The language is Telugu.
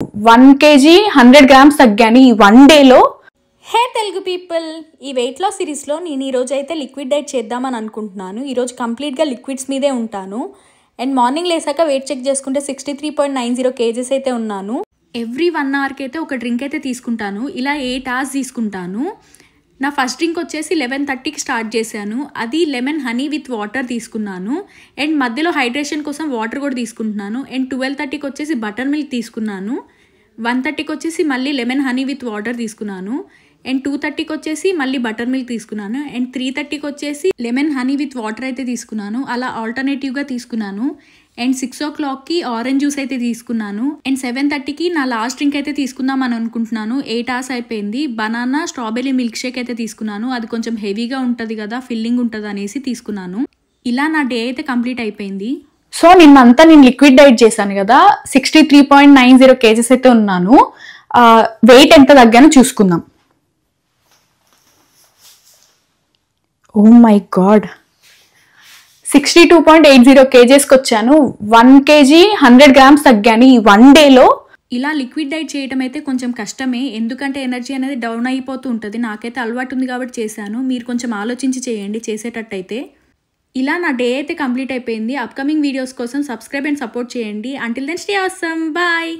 1 kg 100 grams తగ్గాను ఈ 1 డేలో. హే తెలుగు పీపుల్, ఈ వెయిట్ లాస్ సిరీస్లో నేను ఈరోజు అయితే లిక్విడ్ డైట్ చేద్దామని అనుకుంటున్నాను. ఈరోజు కంప్లీట్గా లిక్విడ్స్ మీదే ఉంటాను. అండ్ మార్నింగ్ లేసాక వెయిట్ చెక్ చేసుకుంటే 63.90 kgs అయితే ఉన్నాను. ఎవ్రీ 1 అవర్కి అయితే ఒక డ్రింక్ అయితే తీసుకుంటాను. ఇలా 8 hours తీసుకుంటాను. నా ఫస్ట్ డ్రింక్ వచ్చేసి 11:30కి స్టార్ట్ చేశాను. అది లెమన్ హనీ విత్ వాటర్ తీసుకున్నాను. అండ్ మధ్యలో హైడ్రేషన్ కోసం వాటర్ కూడా తీసుకుంటున్నాను. అండ్ 12:30కి వచ్చేసి బటర్ మిల్క్ తీసుకున్నాను. 1:30కి వచ్చేసి మళ్ళీ లెమన్ హనీ విత్ వాటర్ తీసుకున్నాను. అండ్ 2:30కి వచ్చేసి మళ్ళీ బటర్ మిల్క్ తీసుకున్నాను. అండ్ 3:30కి వచ్చేసి లెమన్ హనీ విత్ వాటర్ అయితే తీసుకున్నాను. అలా ఆల్టర్నేటివ్గా తీసుకున్నాను. అండ్ 6 o'clockకి ఆరెంజ్ జ్యూస్ అయితే తీసుకున్నాను. అండ్ 7:30కి నా లాస్ట్ డ్రింక్ అయితే తీసుకుందాం అని అనుకుంటున్నాను. 8 hours అయిపోయింది. బనానా స్ట్రాబెర్రీ మిల్క్ షేక్ అయితే తీసుకున్నాను. అది కొంచెం హెవీగా ఉంటుంది కదా, ఫిల్లింగ్ ఉంటుంది అనేసి తీసుకున్నాను. ఇలా నా డే అయితే కంప్లీట్ అయిపోయింది. సో నిన్నంతా నేను లిక్విడ్ డైట్ చేశాను కదా, 63.90 kgs అయితే ఉన్నాను. వెయిట్ ఎంత తగ్గానో చూసుకుందాం. ఓ మై గాడ్, 62.80 kgsకి వచ్చాను. 1 kg 100 grams తగ్గాను ఈ 1 డేలో. ఇలా లిక్విడ్ డైట్ చేయడం అయితే కొంచెం కష్టమే, ఎందుకంటే ఎనర్జీ అనేది డౌన్ అయిపోతూ ఉంటుంది. నాకైతే అలవాటు ఉంది కాబట్టి చేశాను. మీరు కొంచెం ఆలోచించి చేయండి చేసేటట్టయితే. ఇలా నా డే అయితే కంప్లీట్ అయిపోయింది. అప్కమింగ్ వీడియోస్ కోసం సబ్స్క్రైబ్ అండ్ సపోర్ట్ చేయండి. Until then stay awesome, bye.